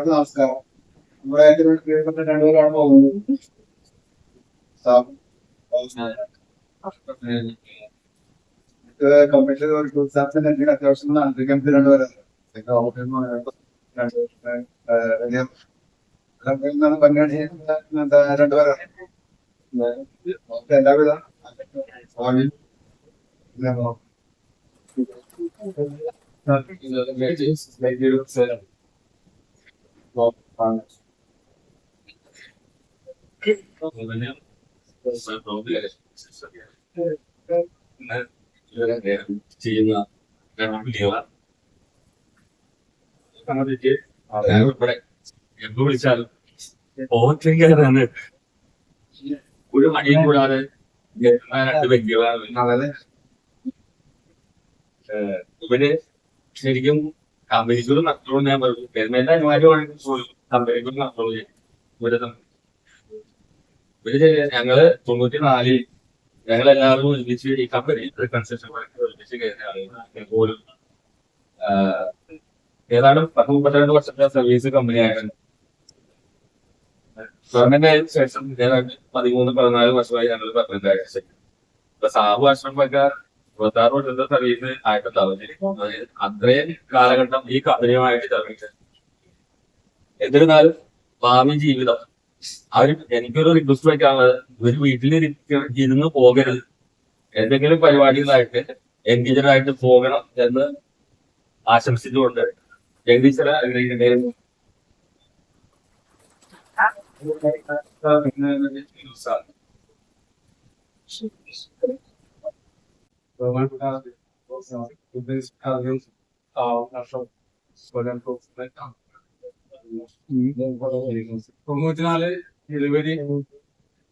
നമസ്കാരം. നമ്മുടെ ഏറ്റവും പ്രിയപ്പെട്ട രണ്ടുപേരാണ് പോകുന്നത്. കമ്മിറ്റി എന്തെങ്കിലും അത്യാവശ്യം ആന്തരികത്തിൽ രണ്ടുപേരാണ് പങ്കാളി രണ്ടുപേരാണ്. എല്ലാവിധ ചെയ്യുന്ന ഇവിടെ എപ്പോ വിളിച്ചാലും ഓർത്തിരിക്കാനാണ് ഒരു മടിയും കൂടാതെ രണ്ട് വ്യക്തികളാണ് ഇവര് ശരിക്കും കമ്പനികൾ നടത്തുള്ളൂ. ഞാൻ പറഞ്ഞു പെരുമേന്റെ അനിവാര്യമാണെങ്കിൽ പോലും കമ്പനികൾ നടത്തുള്ളൂ. ഇവര് ഞങ്ങള് 94 ഞങ്ങളെല്ലാവരും ഒരുമിച്ച് ഈ കമ്പനി കൺസ്ട്രക്ഷൻ ഒരുമിച്ച് കയറിയ ആളുകൾ പോലും ഏതാണ്ട് 10-32 വർഷത്തെ സർവീസ് കമ്പനിയാണ്. ഗവൺമെന്റ് ആയതിനു ശേഷം ഏതാണ്ട് 13-14 വർഷമായി ഞങ്ങൾ പത്തനംതിട്ട. ഇപ്പൊ സാബു അഷ്റഫൊക്കെ 26 വർഷത്തെ സർവീസ് ആയിട്ടുണ്ടാവും. അത്രയും കാലഘട്ടം ഈ കമ്പനിയുമായിട്ട് സർവീസ്. എന്നിരുന്നാലും ഭാവി ജീവിതം എനിക്കൊരു റിക്വസ്റ്റ് വയ്ക്കാനുള്ളത്, ഇവര് വീട്ടിലിരുന്ന് പോകരുത്. എന്തെങ്കിലും പരിപാടികളായിട്ട് എൻഗേജഡായിട്ട് പോകണം എന്ന് ആശംസിച്ചുകൊണ്ട് ജഗദീശ്വര അനുഗ്രഹിക്കുന്നതിന്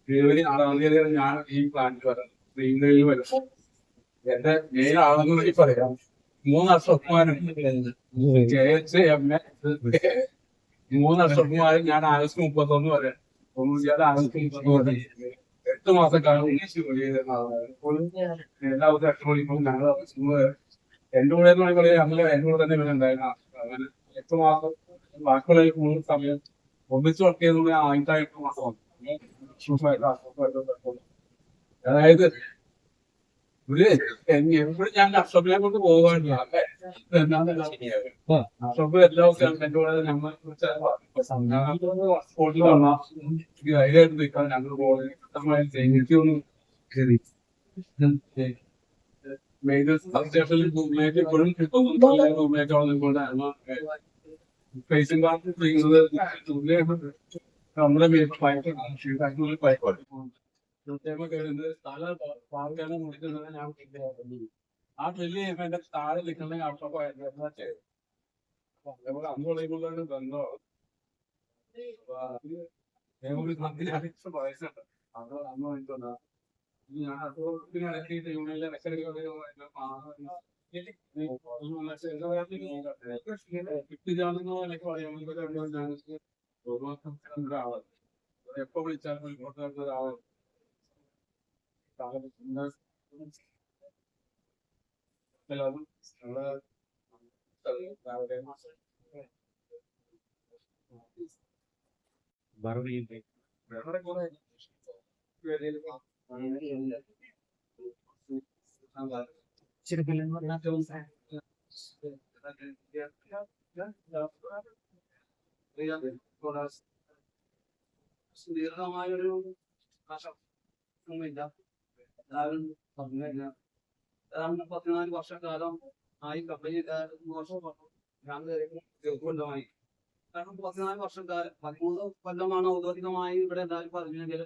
ജനുവരി 6-ാം തീയതിയാണ് ഞാൻ ഈ പ്ലാന്റ് വരുന്നത്. വരുമ്പോ എന്റെ മെയിൻ ആളെന്ന് എനിക്ക് പറയാം 3 അശ്വകുമാരുണ്ട്. KHM 3 അശ്വകുമാരും ഞാൻ ആഗസ്റ്റ് 31 വരെ 8 മാസക്കാലം എല്ലാ ദിവസവും 8 മണിക്കൂർ ഞങ്ങൾ എന്റെ കൂടെ എന്ന് പറയുമ്പോൾ ഞങ്ങൾ എന്റെ കൂടെ തന്നെ ഇവരുണ്ടായിരുന്നു. അങ്ങനെ 8 മാസം ബാക്കിയുള്ള കൂടുതൽ സമയം ഒന്നിച്ച് വർക്ക് ചെയ്തത് 8 മാസമാണ്. അതായത് എപ്പോഴും ഞാൻ അഷറഫിനെ കൊണ്ട് പോകാനില്ല. അഷറഫ് എല്ലാ ദിവസവും എന്റെ കൂടെ ഞങ്ങൾ സ്പോട്ടിൽ വന്നാൽ ധൈര്യമായിട്ട് നിൽക്കാൻ ഞങ്ങൾ പോകുന്നത് എനിക്കൊന്നും കയറി സ്റ്റേഷനിൽ റൂംമേറ്റ് ഇപ്പോഴും റൂംമേറ്റ് അവിടെ നിൽക്കുന്നത് ഫേസിംഗ് പാർട്ട് ചെയ്യുന്നത് നമ്മുടെ പാർക്കാണ് മുടിക്കുന്നത്. ഞാൻ ആ ഡ്രില്ല് ചെയ്യുമ്പോ എന്റെ താഴെ നിൽക്കുന്ന അപ്പുറമായിരുന്നു ചെയ്തത്. അതേപോലെ അന്നുള്ളതാണ് ബന്ധം. വയസ്സുണ്ട് അത് അന്ന് വാങ്ങിച്ചോണ്ടാ ഞാൻ അസുഖത്തിന് ഇടയ്ക്ക് യൂണിയനിലെ കിട്ടുകയാണെന്നോ എനിക്ക് പറയാൻ ഞങ്ങൾക്ക് ഒരാളാണ്. എപ്പോ വിളിച്ചാലും ഇങ്ങോട്ട് ഒരാളാണ്. ദീർഘമായൊരു നഷ്ടം ഒന്നുമില്ല. എല്ലാവരും പറഞ്ഞു കഴിഞ്ഞാൽ 14 വർഷക്കാലം ആയി കമ്പനി ഞാൻ കൊല്ലമായി. കാരണം 14 വർഷക്കാലം 13 കൊല്ലമാണ് ഔദ്യോഗികമായി ഇവിടെ എല്ലാവരും പറഞ്ഞെങ്കിൽ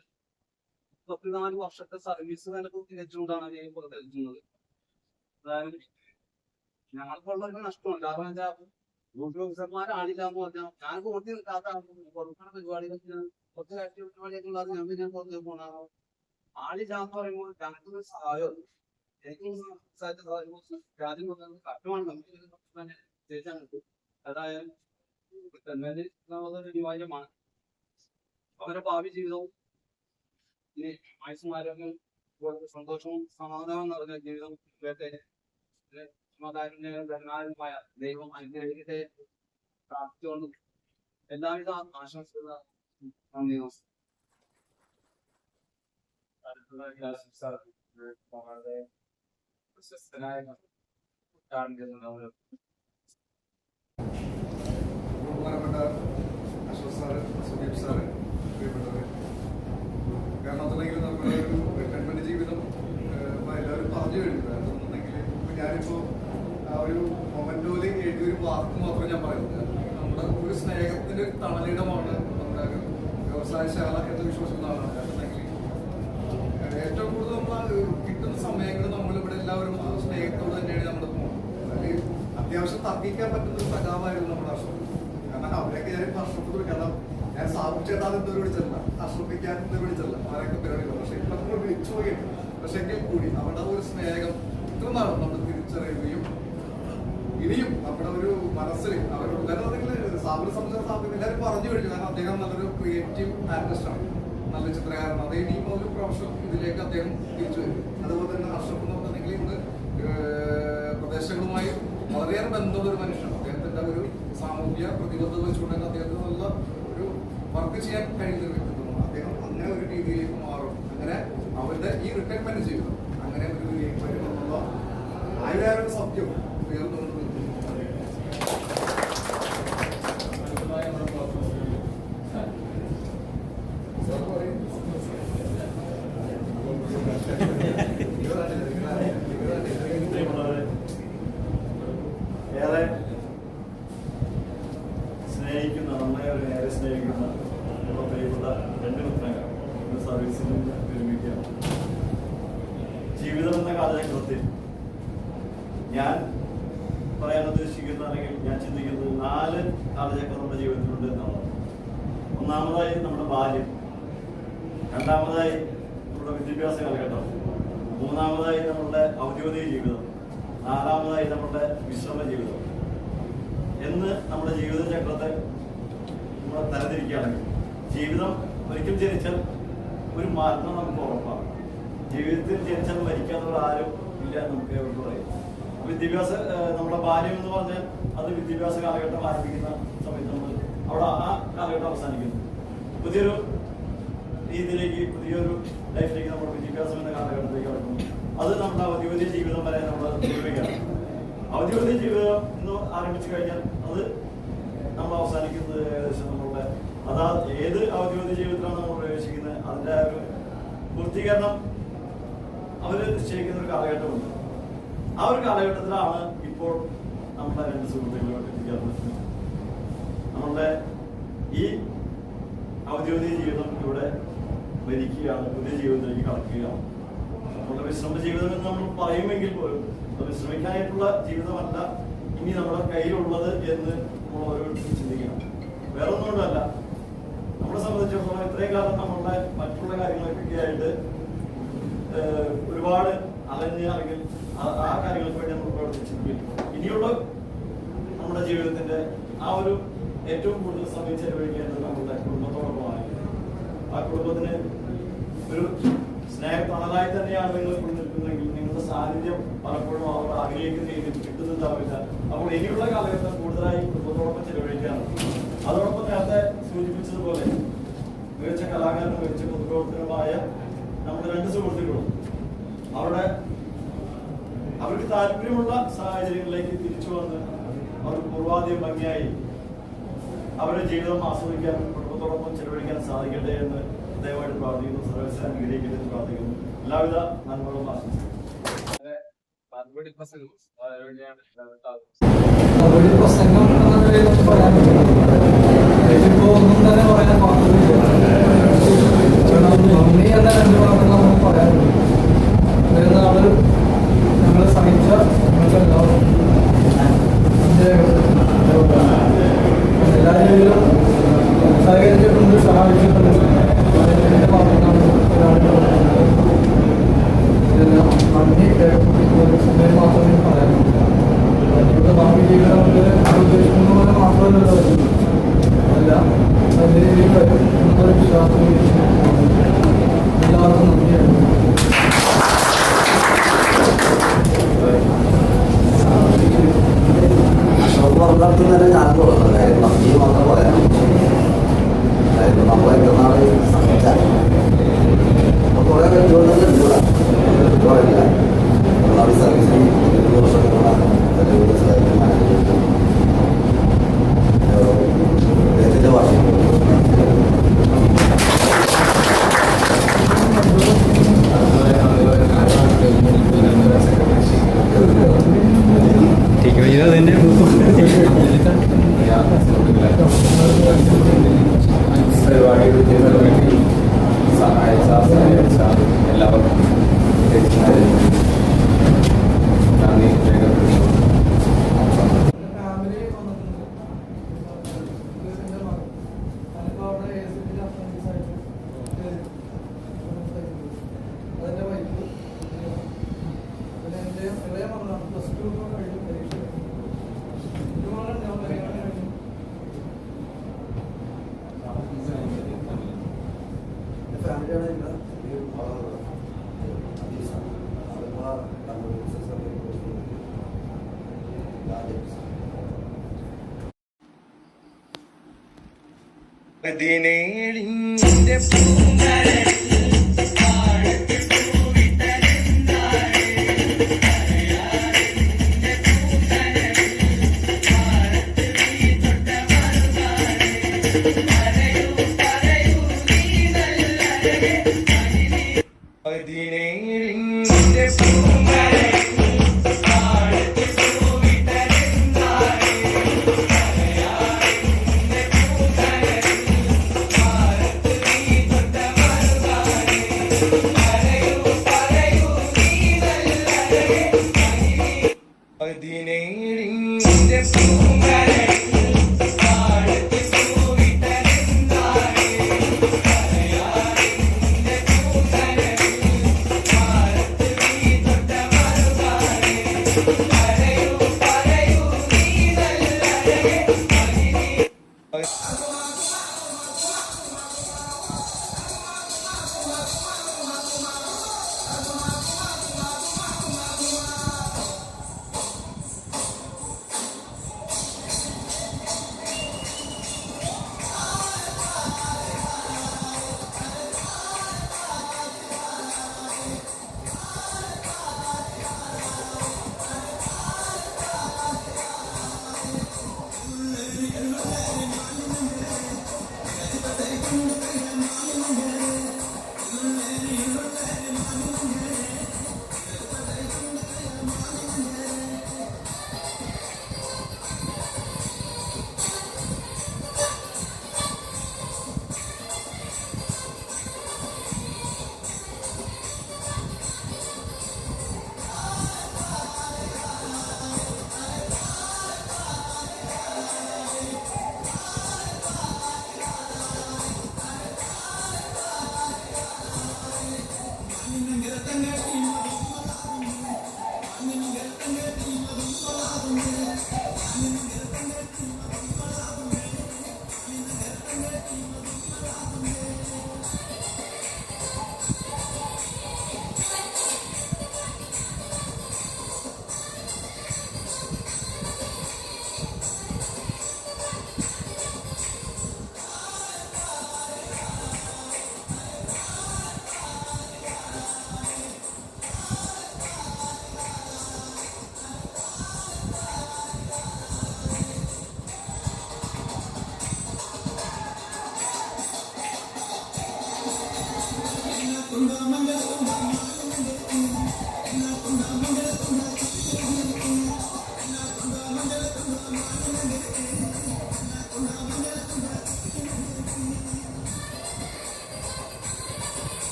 14 വർഷത്തെ സർവീസ് നിലക്ക് തികച്ചുകൊണ്ടാണ് ഞാൻ പുറത്തെത്തുന്നത്. അതായത് ഞങ്ങൾക്കുള്ളൊരു നഷ്ടമാണ്. കാരണം എന്താ ഓഫീസർമാരാണില്ല എന്ന് പറഞ്ഞാൽ ഞാൻ കോടതി നിൽക്കാത്ത പുറത്തുള്ള പരിപാടികൾ കുറച്ച് രാഷ്ട്രീയ പരിപാടിയൊക്കെ ഉള്ളത് ഞാൻ പിന്നെ പുറത്തേക്ക് പോകണോ ആളില്ലാന്ന് പറയുമ്പോൾ ഞങ്ങൾക്ക് സഹായം എനിക്ക് രാജ്യം കഷ്ടമാണ് നമുക്ക് ജയിച്ചാൽ കിട്ടും. അതായത് അനിവാര്യമാണ്. അവരുടെ ഭാവി ജീവിതവും ഇനി ആയുസ്മാരൊക്കെ സന്തോഷവും സമാധാനവും നിറഞ്ഞ ജീവിതം ധനാത്മായ ദൈവം അനുഗ്രഹിക്കട്ടെ പ്രാർത്ഥിച്ചുകൊണ്ടും എല്ലാവിധ ആശംസകൾ നന്ദി വളരെ പ്രശസ്തനായ ബഹുമാനപ്പെട്ട അശ്വത് സാറ്, സുദീപ് സാറ്, പ്രിയപ്പെട്ടവരെ, കേരളത്തിലെങ്കിലും നമ്മുടെ ഒരു റിട്ടയർമെന്റ് ജീവിതം എല്ലാവരും പറഞ്ഞു കഴിഞ്ഞു. എന്നുണ്ടെങ്കിൽ ഇപ്പൊ ഞാനിപ്പോ ആ ഒരു മൊമെന്റോയിൽ എഴുതിയൊരു വാക്ക് മാത്രം ഞാൻ പറയുന്നത്, നമ്മുടെ ഒരു സ്നേഹത്തിന്റെ തണലിടമാണ് നമ്മുടെ വ്യവസായശാല എന്ന് വിശ്വസിക്കുന്ന ആളാണ്. കാരണം ഏറ്റവും കൂടുതൽ നമ്മൾ കിട്ടുന്ന സമയങ്ങളിൽ നമ്മളിവിടെ എല്ലാവരും ആ സ്നേഹത്തോട് തന്നെയാണ് നമ്മൾ പോകുന്നത്. അതിൽ അത്യാവശ്യം തർക്കിക്കാൻ പറ്റുന്ന ഒരു സഖാവായിരുന്നു നമ്മുടെ അശ്വത്. കാരണം അവരെയൊക്കെ ഞാൻ അശ്വത്ത് കാരണം ഞാൻ സാധിച്ചേട്ടാ എന്തൊരു വിളിച്ചല്ല, അശ്വപ്പിക്കാൻ എന്തൊരു വിളിച്ചല്ല, അവരൊക്കെ പരിപാടികൾ. പക്ഷെ ഇപ്പൊ നമ്മൾ വിളിച്ചു പോയിട്ട് പക്ഷെ എങ്കിൽ കൂടി അവരുടെ ഒരു സ്നേഹം ഇത്ര നാളും നമ്മൾ തിരിച്ചറിയുകയും ഇനിയും നമ്മുടെ ഒരു മനസ്സിൽ അവരുടെ സാബിനെ സംബന്ധിച്ച സാബിന് എല്ലാവരും പറഞ്ഞു കഴിഞ്ഞു. കാരണം അദ്ദേഹം നല്ലൊരു ക്രിയേറ്റീവ് ആർട്ടിസ്റ്റാണ്, നല്ല ചിത്രകാരൻ. അത് ഇനിയും ഒരു പ്രൊഫഷൻ ഇതിലേക്ക് അദ്ദേഹം തിരിച്ചു വരും. അതുപോലെ തന്നെ അഷ്റഫ് എന്ന് പറഞ്ഞിട്ടുണ്ടെങ്കിൽ ഇന്ന് പ്രദേശങ്ങളുമായി വളരെയേറെ ബന്ധമുള്ള ഒരു മനുഷ്യനാണ്. അദ്ദേഹത്തിന്റെ ഒരു സാമൂഹ്യ പ്രതിബദ്ധത വെച്ചുകൊണ്ട് അദ്ദേഹത്തിന് നല്ല ഒരു വർക്ക് ചെയ്യാൻ കഴിയുന്ന ഒരു വ്യക്തിത്വമാണ്. അദ്ദേഹം അങ്ങനെ ഒരു രീതിയിലേക്ക് മാറും. അങ്ങനെ അവരുടെ ഈ റിട്ടയർമെന്റ് ജീവിതം അങ്ങനെ ഒരു രീതിയിലേക്ക് വരുമെന്നുള്ള ആയിരം സത്യം ഉയർന്നുകൊണ്ട് ഏറെ സ്നേഹിക്കുന്ന ഏറെ സ്നേഹിക്കുന്ന നമ്മുടെ പ്രിയപ്പെട്ട രണ്ട് മിത്രങ്ങൾ സർവീസിൽ ഒരുമിക്കുകയാണ്. ജീവിതം എന്ന കാലചക്രത്തിൽ ഞാൻ പറയാൻ ഉദ്ദേശിക്കുന്ന അല്ലെങ്കിൽ ഞാൻ ചിന്തിക്കുന്നത് 4 കാലചക്രം നമ്മുടെ ജീവിതത്തിലുണ്ട് എന്നുള്ളതാണ്. ഒന്നാമതായി നമ്മുടെ ബാല്യം, രണ്ടാമതായി നമ്മുടെ വിദ്യാഭ്യാസ കാലഘട്ടം, മൂന്നാമതായി നമ്മുടെ ഔദ്യോഗിക ജീവിതം, നാലാമതായി നമ്മുടെ വിശ്രമ ജീവിതം എന്ന് നമ്മുടെ ജീവിത ചക്രത്തെ നമ്മൾ തരംതിരിക്കുകയാണെങ്കിൽ ജീവിതം ഒരിക്കൽ ജനിച്ചാൽ ഒരു മരണം നമുക്ക് ഉറപ്പാണ്. ജീവിതത്തിൽ ജനിച്ചാൽ മരിക്കാനുള്ള ആരും ഇല്ല നമുക്ക് എവിടെ പറയും. വിദ്യാഭ്യാസ നമ്മുടെ ബാല്യം എന്ന് പറഞ്ഞാൽ അത് വിദ്യാഭ്യാസ കാലഘട്ടം ആരംഭിക്കുന്ന സമയത്ത് നമ്മൾ അവിടെ ആ കാലഘട്ടം അവസാനിക്കുന്നു. പുതിയൊരു രീതിയിലേക്ക് പുതിയൊരു ലൈഫിലേക്ക് നമ്മൾ വിദ്യാഭ്യാസം എന്ന കാലഘട്ടത്തിലേക്ക് കടക്കുന്നു. അത് നമ്മുടെ ഔദ്യോഗിക ജീവിതം വരെ നമ്മൾ ഉപയോഗിക്കണം. ഔദ്യോഗിക ജീവിതം എന്ന് ആരംഭിച്ചു കഴിഞ്ഞാൽ അത് നമ്മൾ അവസാനിക്കുന്നത് ഏകദേശം നമ്മളുടെ അതാ ഏത് ഔദ്യോഗിക ജീവിതത്തിലാണ് നമ്മൾ പ്രവേശിക്കുന്നത് അതിൻ്റെ ഒരു പൂർത്തീകരണം അവർ നിശ്ചയിക്കുന്ന ഒരു കാലഘട്ടമുണ്ട്. ആ ഒരു കാലഘട്ടത്തിലാണ് ഇപ്പോൾ നമ്മുടെ 2 സുഹൃത്തുക്കളോട് എത്തിച്ചേർന്നത്. നമ്മളുടെ ഈ ഔദ്യോഗിക ജീവിതം ഇവിടെ മരിക്കുകയാണ്, പുതിയ ജീവിതത്തിലേക്ക് കടക്കുകയാണ്. നമ്മുടെ വിശ്രമ ജീവിതം എന്ന് നമ്മൾ പറയുമെങ്കിൽ പോലും വിശ്രമിക്കാനായിട്ടുള്ള ജീവിതമല്ല ഇനി നമ്മുടെ കയ്യിലുള്ളത് എന്ന് നമ്മൾ ഓരോരുത്തരും ചിന്തിക്കണം. വേറെ ഒന്നുകൊണ്ടല്ല, നമ്മളെ സംബന്ധിച്ചിടത്തോളം ഇത്രയും കാലം നമ്മളുടെ മറ്റുള്ള കാര്യങ്ങളൊക്കെ ആയിട്ട് ഒരുപാട് അലഞ്ഞ് അല്ലെങ്കിൽ ആ കാര്യങ്ങൾക്ക് വേണ്ടി നമ്മൾ പ്രവർത്തിച്ചിരിക്കും. ഇനിയുള്ള നമ്മുടെ ജീവിതത്തിന്റെ ആ ഒരു ഏറ്റവും കൂടുതൽ സമയം ചെലവഴിക്കേണ്ടത് നമ്മുടെ കുടുംബത്തോടൊപ്പമാണ്. ആ കുടുംബത്തിന് ഒരു സ്നേഹത്തണലായി തന്നെയാണ് നിങ്ങൾ നിൽക്കുന്നതെങ്കിൽ നിങ്ങളുടെ സാന്നിധ്യം പലപ്പോഴും അവർ ആഗ്രഹിക്കുന്ന രീതിയിൽ കിട്ടുന്നുണ്ടാവില്ല. അപ്പോൾ ഇനിയുള്ള കാലഘട്ടം കൂടുതലായി കുടുംബത്തോടൊപ്പം ചെലവഴിക്കാണ്. അതോടൊപ്പം നേരത്തെ സൂചിപ്പിച്ചതുപോലെ മികച്ച കലാകാരനും മികച്ച പൊതുപ്രവർത്തനവുമായ നമ്മുടെ 2 സുഹൃത്തുക്കളും അവർക്ക് താല്പര്യമുള്ള സാഹചര്യങ്ങളിലേക്ക് തിരിച്ചു വന്ന് അവർക്ക് പൂർവാധികം ഭംഗിയായി അവരുടെ ജീവിതം ആസ്വദിക്കാൻ കുടുംബത്തോടൊപ്പം ചെലവഴിക്കാൻ സാധിക്കട്ടെ എന്ന് ദയവായിട്ട് പ്രാർത്ഥിക്കുന്നു. സർവീസ് അനുഗ്രഹിക്കട്ടെ എന്ന് പ്രാർത്ഥിക്കുന്നു. എല്ലാവിധ നന്മകളും ആശംസിക്കുന്നു. ഒന്നും തന്നെ പറയാൻ പാടില്ല. നന്ദി എന്ന 2 വാക്കുകൾ നമുക്ക് പറയാനുള്ളൂ. നാള് ഞങ്ങൾ സഹിച്ച നിങ്ങൾക്കെല്ലാവരും എല്ലാ രീതിയിലും സഹകരിച്ചിട്ടുണ്ട്, സഹായിച്ചിട്ടുണ്ട്. അതിന്റെ ഭാഗത്താണ് ഇതെല്ലാം നന്ദി സമയം മാത്രമേ പറയാനുള്ളൂ. ഭാവി ജീവിതം ഉദ്ദേശിക്കുന്ന പോലെ മാത്രമല്ല പതിനേഴിന്റെ പൂമരത്തിൽ പതിനേഴിന്റെ